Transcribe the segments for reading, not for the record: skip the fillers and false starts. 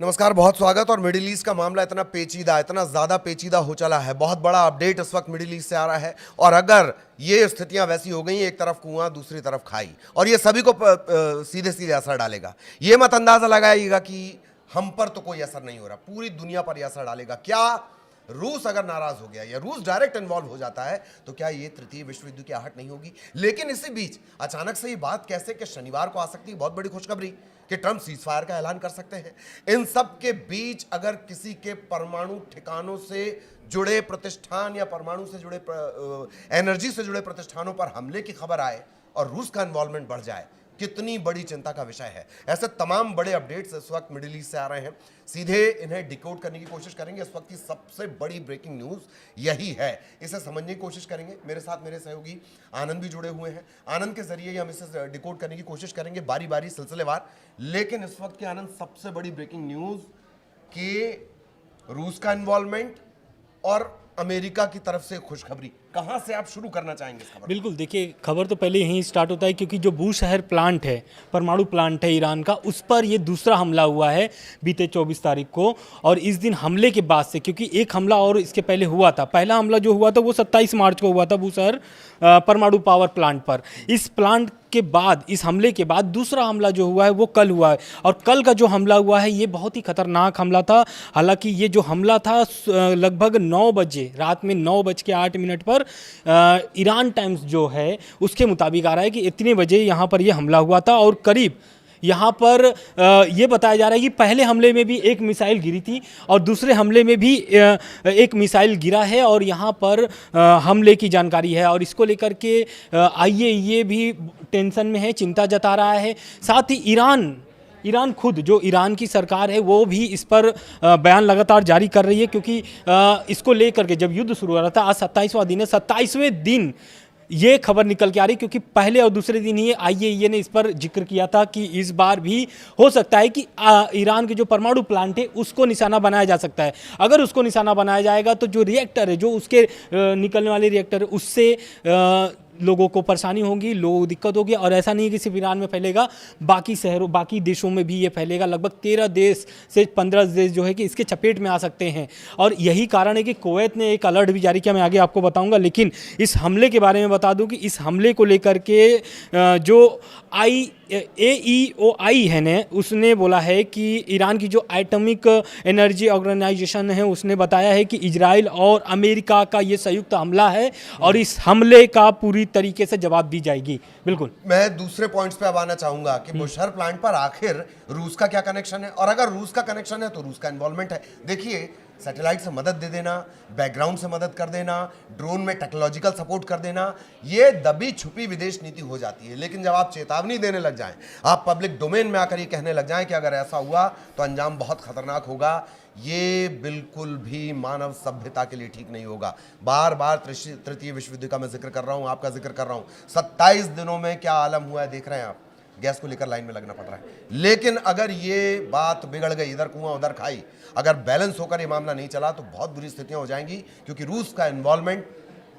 नमस्कार, बहुत स्वागत। और मिडिल ईस्ट का मामला इतना पेचीदा, इतना ज़्यादा पेचीदा हो चला है। बहुत बड़ा अपडेट इस वक्त मिडिल ईस्ट से आ रहा है। और अगर ये स्थितियां वैसी हो गई, एक तरफ कुआं दूसरी तरफ खाई, और ये सभी को सीधे सीधे असर डालेगा। ये मत अंदाजा लगाइएगा कि हम पर तो कोई असर नहीं हो रहा, पूरी दुनिया पर यह असर डालेगा। क्या रूस अगर नाराज हो गया या रूस डायरेक्ट इन्वॉल्व हो जाता है तो क्या ये तृतीय विश्व युद्ध की आहट नहीं होगी? लेकिन इसी बीच अचानक से ये बात कैसे कि शनिवार को आ सकती है बहुत बड़ी खुशखबरी कि ट्रंप सीजफायर का ऐलान कर सकते हैं। इन सब के बीच अगर किसी के परमाणु ठिकानों से जुड़े प्रतिष्ठान या परमाणु से जुड़े एनर्जी से जुड़े प्रतिष्ठानों पर हमले की खबर आए और रूस का इन्वॉल्वमेंट बढ़ जाए, कितनी बड़ी चिंता का विषय है। ऐसे तमाम बड़े अपडेट्स इस वक्त मिडिल ईस्ट से आ रहे हैं। सीधे इन्हें डिकोड करने की कोशिश करेंगे। इस वक्त की सबसे बड़ी ब्रेकिंग न्यूज़ यही है, इसे समझने की कोशिश करेंगे। मेरे साथ मेरे सहयोगी आनंद भी जुड़े हुए हैं। आनंद के जरिए हम इसे डिकोड करने की कोशिश करेंगे बारी बारी, सिलसिलेवार। लेकिन इस वक्त की आनंद सबसे बड़ी ब्रेकिंग न्यूज़ कि रूस का इन्वॉल्वमेंट और अमेरिका की तरफ से खुशखबरी, कहां से आप शुरू करना चाहेंगे इस खबर? बिल्कुल, देखिए खबर तो पहले यहीं स्टार्ट होता है क्योंकि जो बूशहर प्लांट है, परमाणु प्लांट है ईरान का, उस पर ये दूसरा हमला हुआ है बीते 24 तारीख को। और इस दिन हमले के बाद से, क्योंकि एक हमला और इसके पहले हुआ था, पहला हमला जो हुआ था वो 27 मार्च को हुआ था बूशहर परमाणु पावर प्लांट पर। इस प्लांट के बाद, इस हमले के बाद दूसरा हमला जो हुआ है वो कल हुआ है। और कल का जो हमला हुआ है ये बहुत ही खतरनाक हमला था। हालांकि ये जो हमला था लगभग 9 बजे, रात में 9:08 पर ईरान टाइम्स जो है उसके मुताबिक आ रहा है कि इतने बजे यहाँ पर ये हमला हुआ था। और करीब यहाँ पर ये बताया जा रहा है कि पहले हमले में भी एक मिसाइल गिरी थी और दूसरे हमले में भी एक मिसाइल गिरा है और यहाँ पर हमले की जानकारी है। और इसको लेकर के आईएईए भी टेंशन में है, चिंता जता रहा है। साथ ही ईरान खुद, जो ईरान की सरकार है, वो भी इस पर बयान लगातार जारी कर रही है। क्योंकि इसको लेकर के जब युद्ध शुरू हो रहा था, आज 27वां दिन है, 27वें दिन ये खबर निकल के आ रही, क्योंकि पहले और दूसरे दिन ही आईएईए ने इस पर जिक्र किया था कि इस बार भी हो सकता है कि ईरान के जो परमाणु प्लांट है उसको निशाना बनाया जा सकता है। अगर उसको निशाना बनाया जाएगा तो जो रिएक्टर है, जो उसके निकलने वाले रिएक्टर है, उससे लोगों को परेशानी होगी, लोगों को दिक्कत होगी। और ऐसा नहीं कि सिर्फ ईरान में फैलेगा, बाकी शहरों, बाकी देशों में भी ये फैलेगा। लगभग 13 देश से 15 देश जो है कि इसके चपेट में आ सकते हैं। और यही कारण है कि कुवैत ने एक अलर्ट भी जारी किया, मैं आगे आपको बताऊंगा। लेकिन इस हमले के बारे में बता दूं कि इस हमले को लेकर के जो AEOI है ने, उसने बोला है कि ईरान की जो एटॉमिक एनर्जी ऑर्गेनाइजेशन है उसने बताया है कि इजराइल और अमेरिका का ये संयुक्त हमला है और इस हमले का पूरी तरीके से जवाब दी जाएगी। बिल्कुल, मैं दूसरे पॉइंट्स पे अब आना चाहूंगा कि बुशहर प्लांट पर आखिर रूस का क्या कनेक्शन है, और अगर रूस का कनेक्शन है तो रूस का इन्वॉल्वमेंट है। देखिए, सैटेलाइट से मदद दे देना, बैकग्राउंड से मदद कर देना, ड्रोन में टेक्नोलॉजिकल सपोर्ट कर देना, ये दबी छुपी विदेश नीति हो जाती है। लेकिन जब आप चेतावनी देने लग जाएं, आप पब्लिक डोमेन में आकर ये कहने लग जाएं कि अगर ऐसा हुआ तो अंजाम बहुत खतरनाक होगा, ये बिल्कुल भी मानव सभ्यता के लिए ठीक नहीं होगा। बार बार तृतीय विश्व युद्ध का मैं जिक्र कर रहा हूं, आपका जिक्र कर रहा हूं। 27 दिनों में क्या आलम हुआ है देख रहे हैं आप। गैस को लेकर लाइन में लगना पड़ रहा है। लेकिन अगर ये बात बिगड़ गई, इधर कुआं उधर खाई, अगर बैलेंस होकर ये मामला नहीं चला तो बहुत बुरी स्थितियां हो जाएंगी, क्योंकि रूस का इन्वॉल्वमेंट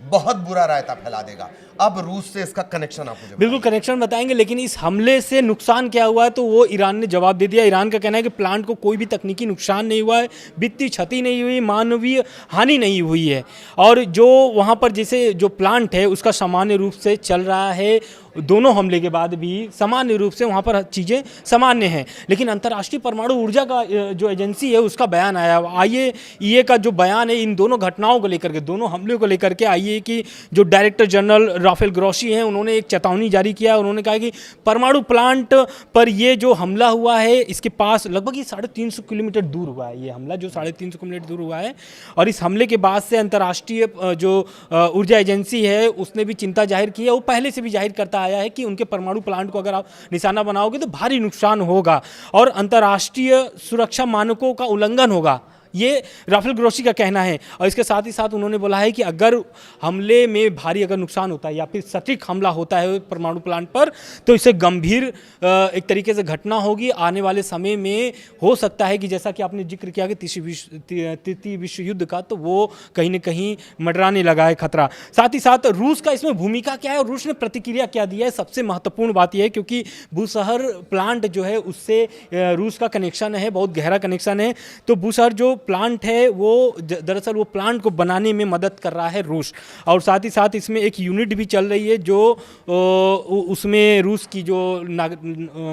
बहुत बुरा रायता फैला देगा। अब रूस से इसका कनेक्शन आप मुझे बिल्कुल कनेक्शन बताएंगे। लेकिन इस हमले से नुकसान क्या हुआ है तो वो ईरान ने जवाब दे दिया। ईरान का कहना है कि प्लांट को कोई भी तकनीकी नुकसान नहीं हुआ है, वित्तीय क्षति नहीं हुई, मानवीय हानि नहीं हुई है। और जो वहाँ पर जैसे जो प्लांट है उसका सामान्य रूप से चल रहा है, दोनों हमले के बाद भी सामान्य रूप से वहाँ पर चीज़ें सामान्य हैं। लेकिन अंतर्राष्ट्रीय परमाणु ऊर्जा का जो एजेंसी है उसका बयान आया, आईएईए का जो बयान है इन दोनों घटनाओं को लेकर के, दोनों हमले को लेकर के, आईएईए की जो डायरेक्टर जनरल राफेल ग्रोसी हैं उन्होंने एक चेतावनी जारी किया। उन्होंने कहा कि परमाणु प्लांट पर ये जो हमला हुआ है इसके पास लगभग ये 350 किलोमीटर दूर हुआ है, ये हमला जो 350 किलोमीटर दूर हुआ है। और इस हमले के बाद से अंतर्राष्ट्रीय जो ऊर्जा एजेंसी है उसने भी चिंता जाहिर की है। वो पहले से भी जाहिर करता आया है कि उनके परमाणु प्लांट को अगर आप निशाना बनाओगे तो भारी नुकसान होगा और अंतर्राष्ट्रीय सुरक्षा मानकों का उल्लंघन होगा। ये राफेल ग्रोसी का कहना है। और इसके साथ ही साथ उन्होंने बोला है कि अगर हमले में भारी अगर नुकसान होता है या फिर सटीक हमला होता है परमाणु प्लांट पर, तो इससे गंभीर एक तरीके से घटना होगी। आने वाले समय में हो सकता है कि जैसा कि आपने जिक्र किया कि तृतीय विश्व युद्ध का, तो वो कहीं ना कहीं मंडराने लगा है खतरा। साथ ही साथ रूस का इसमें भूमिका क्या है और रूस ने प्रतिक्रिया क्या दी है, सबसे महत्वपूर्ण बात यह है क्योंकि बूशहर प्लांट जो है उससे रूस का कनेक्शन है, बहुत गहरा कनेक्शन है। तो बूशहर जो प्लांट है वो दरअसल वो प्लांट को बनाने में मदद कर रहा है रूस। और साथ ही साथ इसमें एक यूनिट भी चल रही है जो उसमें रूस की जो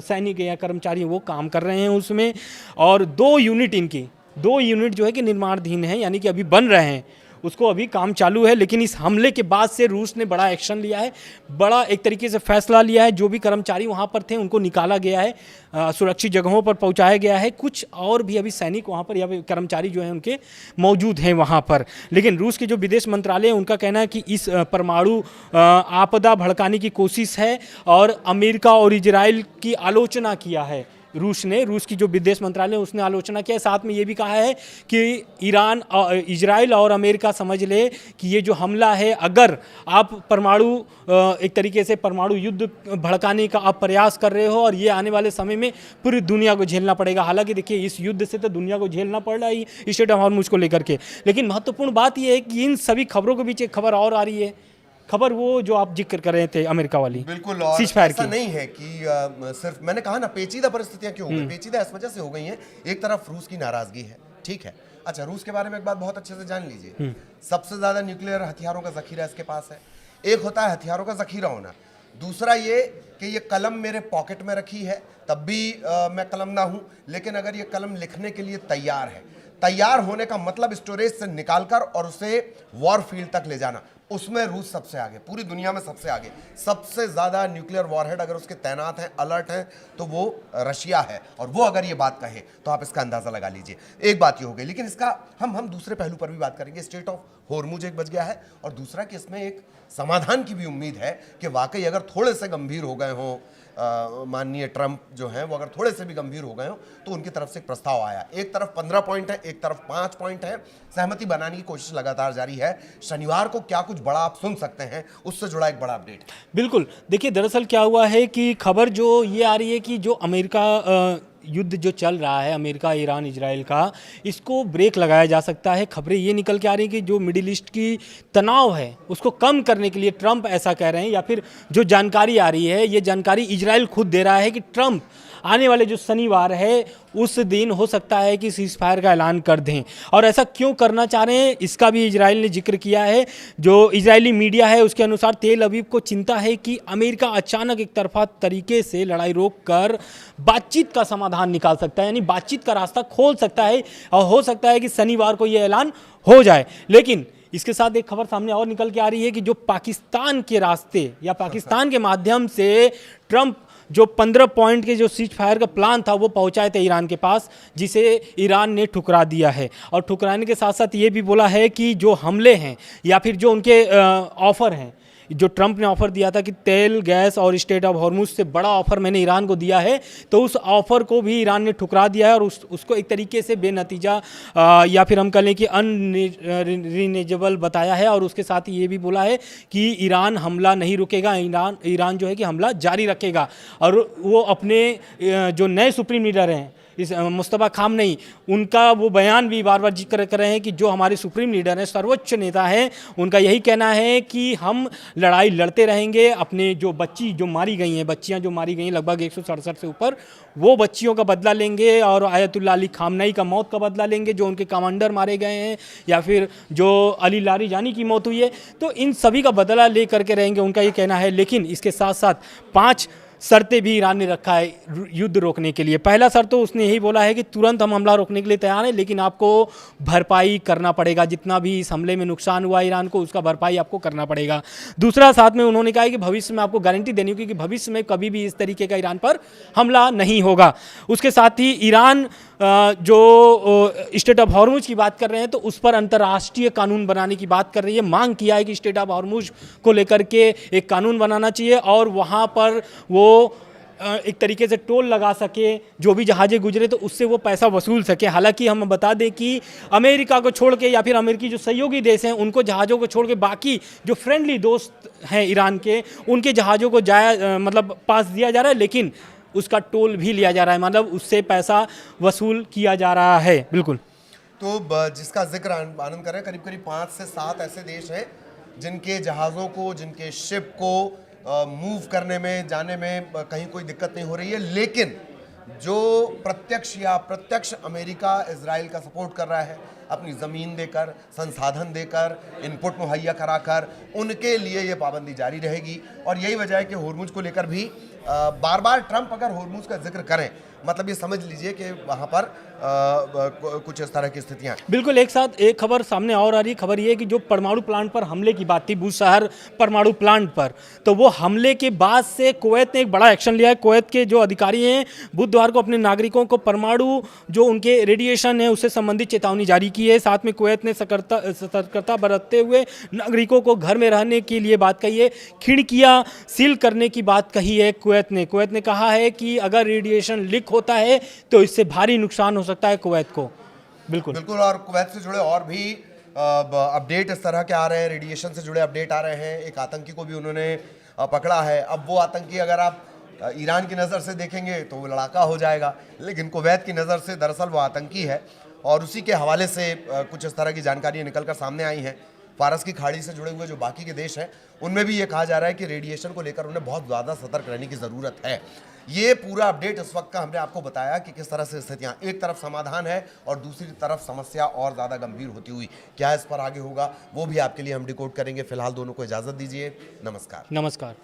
सैनिक या कर्मचारी वो काम कर रहे हैं उसमें। और दो यूनिट जो है कि निर्माणाधीन है, यानी कि अभी बन रहे हैं, उसको अभी काम चालू है। लेकिन इस हमले के बाद से रूस ने बड़ा एक्शन लिया है, बड़ा एक तरीके से फैसला लिया है। जो भी कर्मचारी वहाँ पर थे उनको निकाला गया है, सुरक्षित जगहों पर पहुँचाया गया है। कुछ और भी अभी सैनिक वहाँ पर या कर्मचारी जो हैं उनके मौजूद हैं वहाँ पर। लेकिन रूस के जो विदेश मंत्रालय है उनका कहना है कि इस परमाणु आपदा भड़काने की कोशिश है और अमेरिका और इजराइल की आलोचना किया है रूस की जो विदेश मंत्रालय है उसने आलोचना किया है। साथ में ये भी कहा है कि इजराइल और अमेरिका समझ ले कि ये जो हमला है, अगर आप एक तरीके से परमाणु युद्ध भड़काने का आप प्रयास कर रहे हो और ये आने वाले समय में पूरी दुनिया को झेलना पड़ेगा। हालांकि देखिए इस युद्ध से तो दुनिया को झेलना पड़ रहा है स्ट्रेट ऑफ हॉर्मुज को लेकर के, लेकिन महत्वपूर्ण बात यह है कि इन सभी खबरों के बीच एक खबर और आ रही है, खबर वो जो आप जिक्र कर रहे थे अमेरिका वाली। बिल्कुल, और ऐसा नहीं है कि सिर्फ मैंने कहा ना पेचीदा परिस्थितियां क्यों हो गई, पेचीदा इस वजह से हो गई हैं। एक तरफ रूस की नाराजगी है, ठीक है। अच्छा, रूस के बारे में एक बात बहुत अच्छे से जान लीजिए, सबसे ज्यादा न्यूक्लियर हथियारों का जखीरा इसके पास है। एक होता है हथियारों का जखीरा होना, दूसरा ये कि ये कलम मेरे पॉकेट में रखी है तब भी मैं कलम ना हूं, लेकिन अगर ये कलम लिखने के लिए तैयार है, तैयार होने का मतलब स्टोरेज से निकालकर और उसे वॉर फील्ड तक ले जाना, उसमें रूस सबसे आगे, पूरी दुनिया में सबसे आगे। सबसे ज्यादा न्यूक्लियर वॉरहेड अगर उसके तैनात हैं, अलर्ट हैं, तो वो रशिया है। और वो अगर ये बात कहे तो आप इसका अंदाजा लगा लीजिए। एक बात ये हो गई, लेकिन इसका हम दूसरे पहलू पर भी बात करेंगे। स्ट्रेट ऑफ हॉर्मुज एक बच गया है, और दूसरा कि इसमें एक समाधान की भी उम्मीद है कि वाकई अगर थोड़े से गंभीर हो गए हों माननीय ट्रंप जो हैं, वो अगर थोड़े से भी गंभीर हो गए हो तो उनकी तरफ से एक प्रस्ताव आया। एक तरफ 15 पॉइंट है, एक तरफ 5 पॉइंट है। सहमति बनाने की कोशिश लगातार जारी है। शनिवार को क्या कुछ बड़ा आप सुन सकते हैं, उससे जुड़ा एक बड़ा अपडेट। बिल्कुल, देखिए दरअसल क्या हुआ है कि खबर जो ये आ रही है कि जो अमेरिका युद्ध जो चल रहा है, अमेरिका ईरान इजराइल का, इसको ब्रेक लगाया जा सकता है। खबरें ये निकल के आ रही हैं कि जो मिडिल ईस्ट की तनाव है उसको कम करने के लिए ट्रंप ऐसा कह रहे हैं, या फिर जो जानकारी आ रही है ये जानकारी इजराइल खुद दे रहा है कि ट्रंप आने वाले जो शनिवार है उस दिन हो सकता है कि सीज फायर का ऐलान कर दें। और ऐसा क्यों करना चाह रहे हैं इसका भी इजराइल ने जिक्र किया है। जो इजरायली मीडिया है उसके अनुसार तेल अवीव को चिंता है कि अमेरिका अचानक एक तरफा तरीके से लड़ाई रोककर बातचीत का समाधान निकाल सकता है, यानी बातचीत का रास्ता खोल सकता है, और हो सकता है कि शनिवार को यह ऐलान हो जाए। लेकिन इसके साथ एक खबर सामने और निकल के आ रही है कि जो पाकिस्तान के रास्ते या पाकिस्तान के माध्यम से ट्रंप जो 15 पॉइंट के जो सीज फायर का प्लान था वो पहुंचाए थे ईरान के पास, जिसे ईरान ने ठुकरा दिया है। और ठुकराने के साथ साथ ये भी बोला है कि जो हमले हैं या फिर जो उनके ऑफर हैं, जो ट्रंप ने ऑफर दिया था कि तेल, गैस और स्ट्रेट ऑफ हॉर्मुज से बड़ा ऑफर मैंने ईरान को दिया है, तो उस ऑफर को भी ईरान ने ठुकरा दिया है और उसको एक तरीके से बेनतीजा या फिर हम कह लें कि अनरिजनेबल बताया है। और उसके साथ ही ये भी बोला है कि ईरान हमला नहीं रुकेगा, ईरान जो है कि हमला जारी रखेगा। और वो अपने जो नए सुप्रीम लीडर हैं इस मुस्तफा खामनेई, उनका वो बयान भी बार बार जिक्र कर रहे हैं कि जो हमारे सुप्रीम लीडर हैं, सर्वोच्च नेता हैं, उनका यही कहना है कि हम लड़ाई लड़ते रहेंगे। अपने जो बच्चियां जो मारी गई हैं लगभग 167 से ऊपर, वो बच्चियों का बदला लेंगे और आयतुल्लाह अली खामनेई का मौत का बदला लेंगे, जो उनके कमांडर मारे गए हैं, या फिर जो अली लारीजानी की मौत हुई है, तो इन सभी का बदला ले करके रहेंगे, उनका ये कहना है। लेकिन इसके साथ साथ 5 शर्तें भी ईरान ने रखा है युद्ध रोकने के लिए। पहला शर्त तो उसने यही बोला है कि तुरंत हम हमला रोकने के लिए तैयार हैं, लेकिन आपको भरपाई करना पड़ेगा, जितना भी इस हमले में नुकसान हुआ ईरान को उसका भरपाई आपको करना पड़ेगा। दूसरा, साथ में उन्होंने कहा है कि भविष्य में आपको गारंटी देनी होगी कि भविष्य में कभी भी इस तरीके का ईरान पर हमला नहीं होगा। उसके साथ ही ईरान जो स्ट्रेट ऑफ हॉर्मुज की बात कर रहे हैं तो उस पर अंतर्राष्ट्रीय कानून बनाने की बात कर रही है। मांग किया है कि स्ट्रेट ऑफ हॉर्मुज को लेकर के एक कानून बनाना चाहिए और वहाँ पर वो एक तरीके से टोल लगा सके, जो भी जहाज़ें गुजरे तो उससे वो पैसा वसूल सके। हालांकि हम बता दें कि अमेरिका को छोड़ के या फिर अमेरिकी जो सहयोगी देश हैं उनको जहाज़ों को छोड़ के बाकी जो फ्रेंडली दोस्त हैं ईरान के, उनके जहाज़ों को मतलब पास दिया जा रहा है, लेकिन उसका टोल भी लिया जा रहा है, मतलब उससे पैसा वसूल किया जा रहा है। बिल्कुल। तो जिसका जिक्र आनंद कर रहे हैं, करीब करीब 5 से 7 ऐसे देश हैं जिनके जहाज़ों को, जिनके शिप को मूव करने में, जाने में कहीं कोई दिक्कत नहीं हो रही है। लेकिन जो प्रत्यक्ष या अप्रत्यक्ष अमेरिका इजराइल का सपोर्ट कर रहा है, अपनी ज़मीन देकर, संसाधन देकर, इनपुट मुहैया कराकर, उनके लिए ये पाबंदी जारी रहेगी। और यही वजह है कि होर्मुज को लेकर भी बार बार ट्रंप अगर होर्मुज का जिक्र करें, मतलब ये समझ लीजिए कि वहाँ पर कुछ इस तरह की स्थितियाँ। बिल्कुल, एक साथ एक खबर सामने और आ रही है। खबर ये है कि जो परमाणु प्लांट पर हमले की बात थी, बूशहर परमाणु प्लांट पर, तो वो हमले के बाद से कुवैत ने एक बड़ा एक्शन लिया है। कुवैत के जो अधिकारी हैं बुधवार को अपने नागरिकों को परमाणु जो उनके रेडिएशन है उससे संबंधित चेतावनी जारी की है। साथ में कुवैत ने सतर्कता बरतते हुए नागरिकों को घर में रहने के लिए बात कही है, खिड़कियाँ सील करने की बात कही है। कुवैत ने कहा है कि अगर रेडिएशन लीक होता है तो इससे भारी नुकसान हो सकता है कुवैत को। बिल्कुल। और कुवैत से जुड़े और भी अपडेट इस तरह के आ रहे हैं, रेडिएशन से जुड़े अपडेट आ रहे हैं। एक आतंकी को भी उन्होंने पकड़ा है। अब वो आतंकी अगर आप ईरान की नज़र से देखेंगे तो वो लड़ाका हो जाएगा, लेकिन कुवैत की नज़र से दरअसल वो आतंकी है। और उसी के हवाले से कुछ इस तरह की जानकारी निकल कर सामने आई हैं। फारस की खाड़ी से जुड़े हुए जो बाकी के देश हैं उनमें भी ये कहा जा रहा है कि रेडिएशन को लेकर उन्हें बहुत ज़्यादा सतर्क रहने की ज़रूरत है। ये पूरा अपडेट इस वक्त का हमने आपको बताया कि किस तरह से स्थितियाँ, एक तरफ समाधान है और दूसरी तरफ समस्या और ज़्यादा गंभीर होती हुई। क्या इस पर आगे होगा वो भी आपके लिए हम डिकोड करेंगे। फिलहाल दोनों को इजाज़त दीजिए। नमस्कार। नमस्कार।